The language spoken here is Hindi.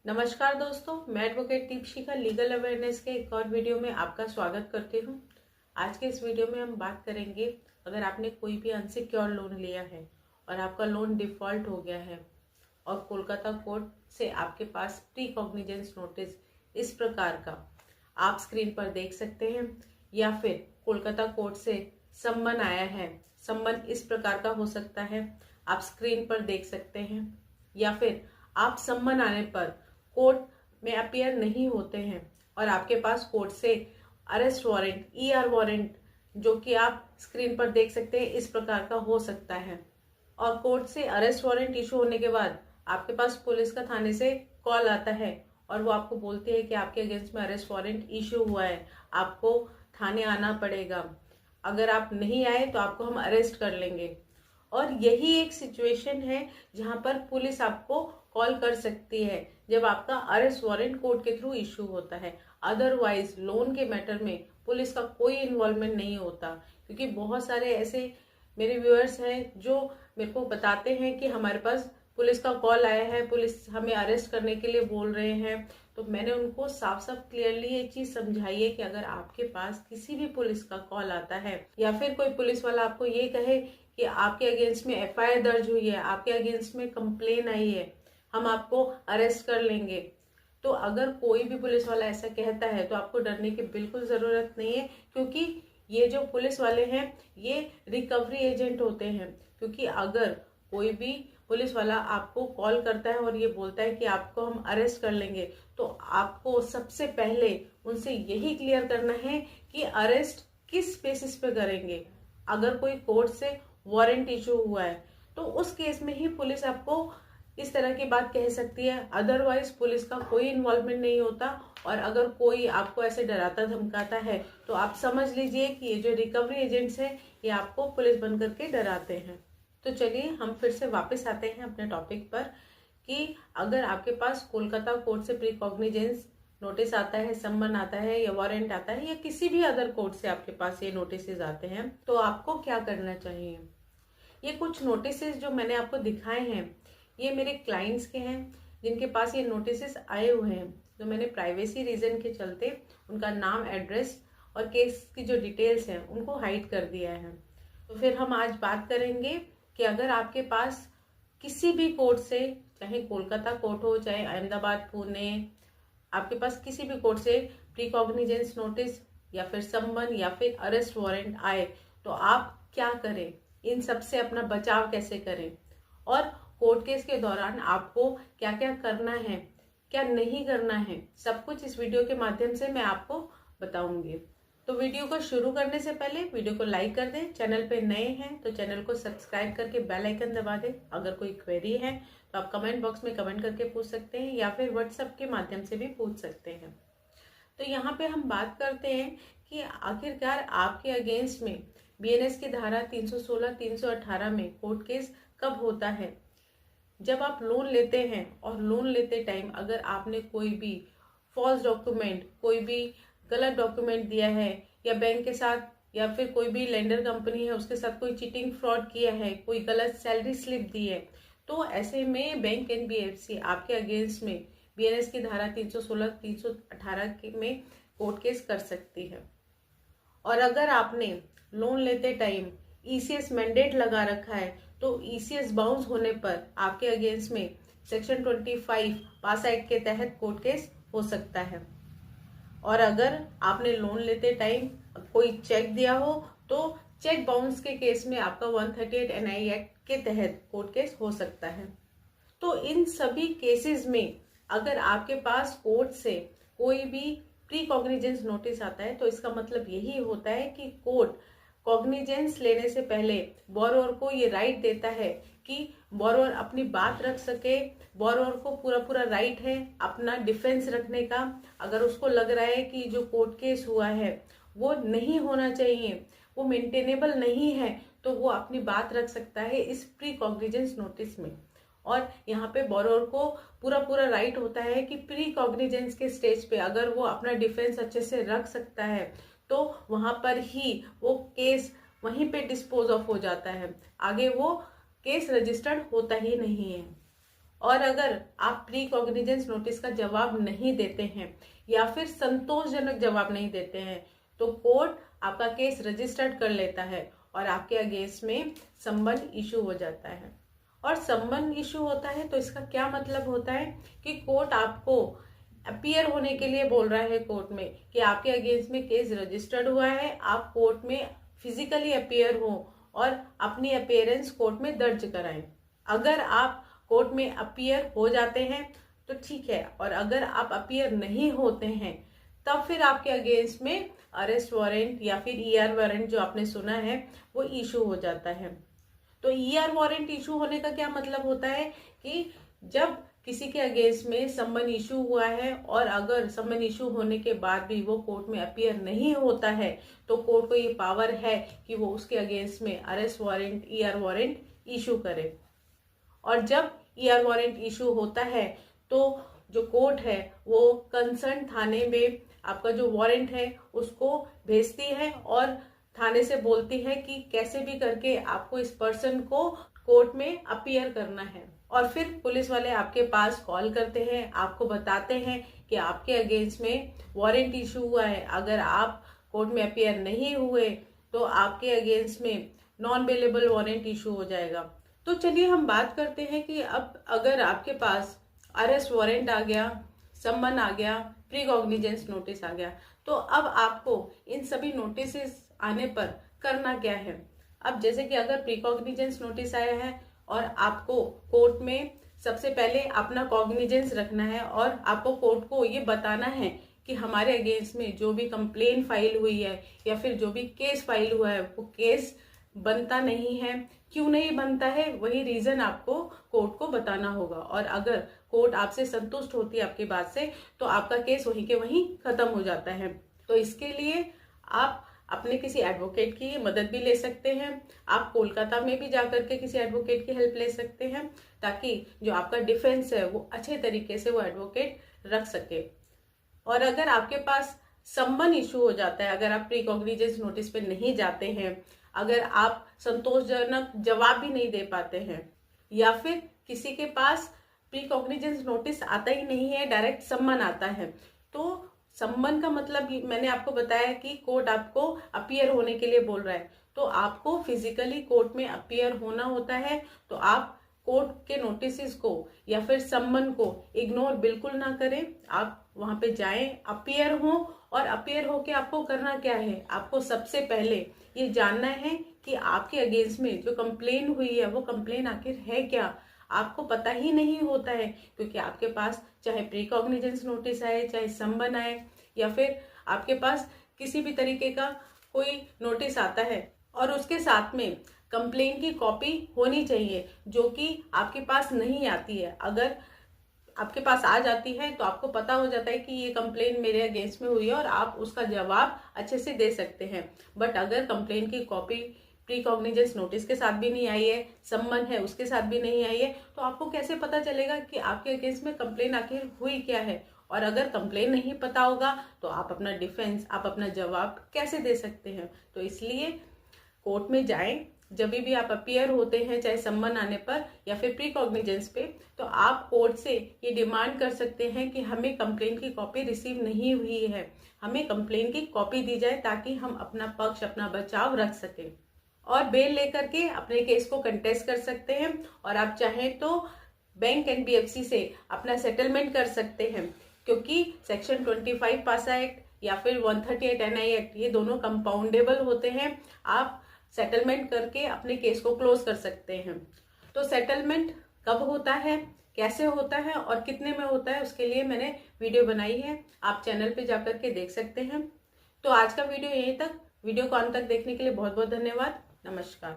नमस्कार दोस्तों, मैं एडवोकेट दीपशिखा लीगल अवेयरनेस के एक और वीडियो में आपका स्वागत करती हूं। आज के इस वीडियो में हम बात करेंगे, अगर आपने कोई भी अनसिक्योर लोन लिया है और आपका लोन डिफॉल्ट हो गया है और कोलकाता कोर्ट से आपके पास प्री कॉग्निजेंस नोटिस इस प्रकार का आप स्क्रीन पर देख सकते हैं, या फिर कोलकाता कोर्ट से सम्मन आया है। सम्मन इस प्रकार का हो सकता है, आप स्क्रीन पर देख सकते हैं, या फिर आप सम्मन आने पर कोर्ट में अपीयर नहीं होते हैं और आपके पास कोर्ट से अरेस्ट वारंट ER वारंट, जो कि आप स्क्रीन पर देख सकते हैं, इस प्रकार का हो सकता है। और कोर्ट से अरेस्ट वारंट इशू होने के बाद आपके पास पुलिस का थाने से कॉल आता है और वो आपको बोलती है कि आपके अगेंस्ट में अरेस्ट वारंट इशू हुआ है, आपको थाने आना पड़ेगा। अगर आप नहीं आए तो आपको हम अरेस्ट कर लेंगे। और यही एक सिचुएशन है जहां पर पुलिस आपको कॉल कर सकती है, जब आपका अरेस्ट वारंट कोर्ट के थ्रू इशू होता है। अदरवाइज लोन के मैटर में पुलिस का कोई इन्वॉल्वमेंट नहीं होता, क्योंकि बहुत सारे ऐसे मेरे व्यूअर्स हैं जो मेरे को बताते हैं कि हमारे पास पुलिस का कॉल आया है, पुलिस हमें अरेस्ट करने के लिए बोल रहे हैं। तो मैंने उनको साफ साफ क्लियरली ये चीज समझाई है कि अगर आपके पास किसी भी पुलिस का कॉल आता है, या फिर कोई पुलिस वाला आपको ये कहे कि आपके अगेंस्ट में FIR दर्ज हुई है, आपके अगेंस्ट में कंप्लेन आई है, हम आपको अरेस्ट कर लेंगे, तो अगर कोई भी पुलिस वाला ऐसा कहता है तो आपको डरने की बिल्कुल जरूरत नहीं है, क्योंकि ये जो पुलिस वाले हैं ये रिकवरी एजेंट होते हैं। क्योंकि अगर कोई भी पुलिस वाला आपको कॉल करता है और ये बोलता है कि आपको हम अरेस्ट कर लेंगे, तो आपको सबसे पहले उनसे यही क्लियर करना है कि अरेस्ट किस बेसिस पे करेंगे। अगर कोई कोर्ट से वारंट इशू हुआ है तो उस केस में ही पुलिस आपको इस तरह की बात कह सकती है, अदरवाइज पुलिस का कोई इन्वॉल्वमेंट नहीं होता। और अगर कोई आपको ऐसे डराता धमकाता है तो आप समझ लीजिए कि ये जो रिकवरी एजेंट्स हैं ये आपको पुलिस बन करके डराते हैं। तो चलिए हम फिर से वापस आते हैं अपने टॉपिक पर, कि अगर आपके पास कोलकाता कोर्ट से प्री कॉग्निजेंस नोटिस आता है, सम्मन आता है या वारंट आता है, या किसी भी अदर कोर्ट से आपके पास ये नोटिस आते हैं, तो आपको क्या करना चाहिए। ये कुछ नोटिस जो मैंने आपको दिखाए हैं ये मेरे क्लाइंट्स के हैं, जिनके पास ये नोटिस आए हुए हैं। तो मैंने प्राइवेसी रीजन के चलते उनका नाम, एड्रेस और केस की जो डिटेल्स हैं उनको हाइड कर दिया है। तो फिर हम आज बात करेंगे कि अगर आपके पास किसी भी कोर्ट से, चाहे कोलकाता कोर्ट हो, चाहे अहमदाबाद, पुणे, आपके पास किसी भी कोर्ट से प्री कॉग्निजेंस नोटिस या फिर सम्मन या फिर अरेस्ट वारंट आए, तो आप क्या करें, इन सब से अपना बचाव कैसे करें, और कोर्ट केस के दौरान आपको क्या क्या करना है, क्या नहीं करना है, सब कुछ इस वीडियो के माध्यम से मैं आपको बताऊंगी। तो वीडियो को शुरू करने से पहले वीडियो को लाइक कर दें, चैनल पे नए हैं तो चैनल को सब्सक्राइब करके बेल आइकन दबा दें। अगर कोई क्वेरी है तो आप कमेंट बॉक्स में कमेंट करके पूछ सकते हैं, या फिर व्हाट्सएप के माध्यम से भी पूछ सकते हैं। तो यहाँ पे हम बात करते हैं कि आखिरकार आपके अगेंस्ट में BNS की धारा 316, 318 में कोर्ट केस कब होता है। जब आप लोन लेते हैं और लोन लेते टाइम अगर आपने कोई भी फॉल्स डॉक्यूमेंट, कोई भी गलत डॉक्यूमेंट दिया है, या बैंक के साथ या फिर कोई भी लेंडर कंपनी है उसके साथ कोई चीटिंग फ्रॉड किया है, कोई गलत सैलरी स्लिप दी है, तो ऐसे में बैंक NBFC आपके अगेंस्ट में BNS की धारा 316, 318 में कोर्ट केस कर सकती है। और अगर आपने लोन लेते टाइम ECS मैंडेट लगा रखा है तो ECS बाउंस होने पर आपके अगेंस्ट में सेक्शन 25 पास एक्ट के तहत कोर्ट केस हो सकता है। और अगर आपने लोन लेते टाइम कोई चेक दिया हो तो चेक बाउंस के केस में आपका 138 NI एक्ट के तहत कोर्ट केस हो सकता है। तो इन सभी केसेस में अगर आपके पास कोर्ट से कोई भी प्री कॉग्निजेंस नोटिस आता है तो इसका मतलब यही होता है कि कोर्ट कॉग्निजेंस लेने से पहले बोरोअर को ये राइट देता है कि बोरोअर अपनी बात रख सके। बोरोअर को पूरा पूरा राइट है अपना डिफेंस रखने का। अगर उसको लग रहा है कि जो कोर्ट केस हुआ है वो नहीं होना चाहिए, वो मेंटेनेबल नहीं है, तो वो अपनी बात रख सकता है इस प्री कॉग्निजेंस नोटिस में। और यहाँ पे बोरोअर को पूरा पूरा राइट होता है कि प्री कॉग्निजेंस के स्टेज पे अगर वो अपना डिफेंस अच्छे से रख सकता है तो वहां पर ही वो केस वहीं पे डिस्पोज ऑफ हो जाता है, आगे वो केस रजिस्टर्ड होता ही नहीं है। और अगर आप प्री कॉग्निजेंस नोटिस का जवाब नहीं देते हैं या फिर संतोषजनक जवाब नहीं देते हैं तो कोर्ट आपका केस रजिस्टर्ड कर लेता है और आपके अगेंस्ट में समन इशू हो जाता है। और समन इशू होता है तो इसका क्या मतलब होता है कि कोर्ट आपको अपीयर होने के लिए बोल रहा है कोर्ट में कि आपके अगेंस्ट में केस रजिस्टर्ड हुआ है, आप कोर्ट में फिजिकली अपीयर हो और अपनी अपीयरेंस कोर्ट में दर्ज कराएं। अगर आप कोर्ट में अपीयर हो जाते हैं तो ठीक है, और अगर आप अपीयर नहीं होते हैं तब फिर आपके अगेंस्ट में अरेस्ट वारंट या फिर ईआर वारंट जो आपने सुना है वो इशू हो जाता है। तो ईआर वारंट इशू होने का क्या मतलब होता है कि जब किसी के अगेंस्ट में समन इशू हुआ है और अगर समन इशू होने के बाद भी वो कोर्ट में अपीयर नहीं होता है तो कोर्ट को ये पावर है कि वो उसके अगेंस्ट में arrest warrant ER warrant issue करे। और जब ईआर वारंट इशू होता है तो जो कोर्ट है वो कंसर्न थाने में आपका जो वारंट है उसको भेजती है और थाने से बोलती है कि कैसे भी करके आपको इस पर्सन को कोर्ट में अपीयर करना है। और फिर पुलिस वाले आपके पास कॉल करते हैं, आपको बताते हैं कि आपके अगेंस्ट में वारंट इशू हुआ है, अगर आप कोर्ट में अपीयर नहीं हुए तो आपके अगेंस्ट में नॉन बेलेबल वारंट इशू हो जाएगा। तो चलिए हम बात करते हैं कि अब अगर आपके पास अरेस्ट वारंट आ गया, समन आ गया, प्री कॉग्निजेंस नोटिस आ गया, तो अब आपको इन सभी नोटिस आने पर करना क्या है। अब जैसे कि अगर प्री कॉग्निजेंस नोटिस आया है और आपको कोर्ट में सबसे पहले अपना कॉग्निजेंस रखना है और आपको कोर्ट को ये बताना है कि हमारे अगेंस्ट में जो भी कंप्लेन फाइल हुई है या फिर जो भी केस फाइल हुआ है वो केस बनता नहीं है, क्यों नहीं बनता है, वही रीजन आपको कोर्ट को बताना होगा। और अगर कोर्ट आपसे संतुष्ट होती है आपकी बात से तो आपका केस वहीं के वहीं खत्म हो जाता है। तो इसके लिए आप अपने किसी एडवोकेट की मदद भी ले सकते हैं। आप कोलकाता में भी जाकर के किसी एडवोकेट की हेल्प ले सकते हैं ताकि जो आपका डिफेंस है वो अच्छे तरीके से वो एडवोकेट रख सके। और अगर आपके पास समन इशू हो जाता है, अगर आप प्री कॉग्निजेंस नोटिस पे नहीं जाते हैं, अगर आप संतोषजनक जवाब भी नहीं दे पाते हैं या फिर किसी के पास प्री कॉग्निजेंस नोटिस आता ही नहीं है, डायरेक्ट समन आता है, तो सम्मन का मतलब मैंने आपको बताया कि कोर्ट आपको अपीयर होने के लिए बोल रहा है, तो आपको फिजिकली कोर्ट में अपीयर होना होता है। तो आप कोर्ट के नोटिस को या फिर सम्मन को इग्नोर बिल्कुल ना करें, आप वहां पे जाएं, अपीयर हो। और अपीयर होके आपको करना क्या है, आपको सबसे पहले ये जानना है कि आपके अगेंस्ट में जो कंप्लेन हुई है वो कंप्लेन आखिर है क्या। आपको पता ही नहीं होता है क्योंकि आपके पास चाहे प्री कॉग्निजेंस नोटिस आए, चाहे समन आए या फिर आपके पास किसी भी तरीके का कोई नोटिस आता है और उसके साथ में कंप्लेन की कॉपी होनी चाहिए जो कि आपके पास नहीं आती है। अगर आपके पास आ जाती है तो आपको पता हो जाता है कि ये कंप्लेन मेरे अगेंस्ट में हुई है और आप उसका जवाब अच्छे से दे सकते हैं। बट अगर कंप्लेन की कॉपी प्री कॉग्निजेंस नोटिस के साथ भी नहीं आई है, सम्मन है उसके साथ भी नहीं आई है, तो आपको कैसे पता चलेगा कि आपके अगेंस्ट में कंप्लेन आखिर हुई क्या है। और अगर कंप्लेन नहीं पता होगा तो आप अपना डिफेंस, आप अपना जवाब कैसे दे सकते हैं। तो इसलिए कोर्ट में जाएं, जब भी आप अपीयर होते हैं, चाहे सम्मन आने पर या फिर प्री कॉग्निजेंस पे, तो आप कोर्ट से ये डिमांड कर सकते हैं कि हमें कंप्लेन की कॉपी रिसीव नहीं हुई है, हमें कंप्लेन की कॉपी दी जाए ताकि हम अपना पक्ष, अपना बचाव रख सकें। और बेल लेकर के अपने केस को कंटेस्ट कर सकते हैं। और आप चाहें तो बैंक एनबीएफसी से अपना सेटलमेंट कर सकते हैं क्योंकि सेक्शन 25 पासा एक्ट या फिर 138 एनआई एक्ट ये दोनों कंपाउंडेबल होते हैं। आप सेटलमेंट करके अपने केस को क्लोज कर सकते हैं। तो सेटलमेंट कब होता है, कैसे होता है और कितने में होता है, उसके लिए मैंने वीडियो बनाई है, आप चैनल पे जाकर के देख सकते हैं। तो आज का वीडियो यहीं तक। वीडियो को अंत तक देखने के लिए बहुत बहुत धन्यवाद। नमस्कार।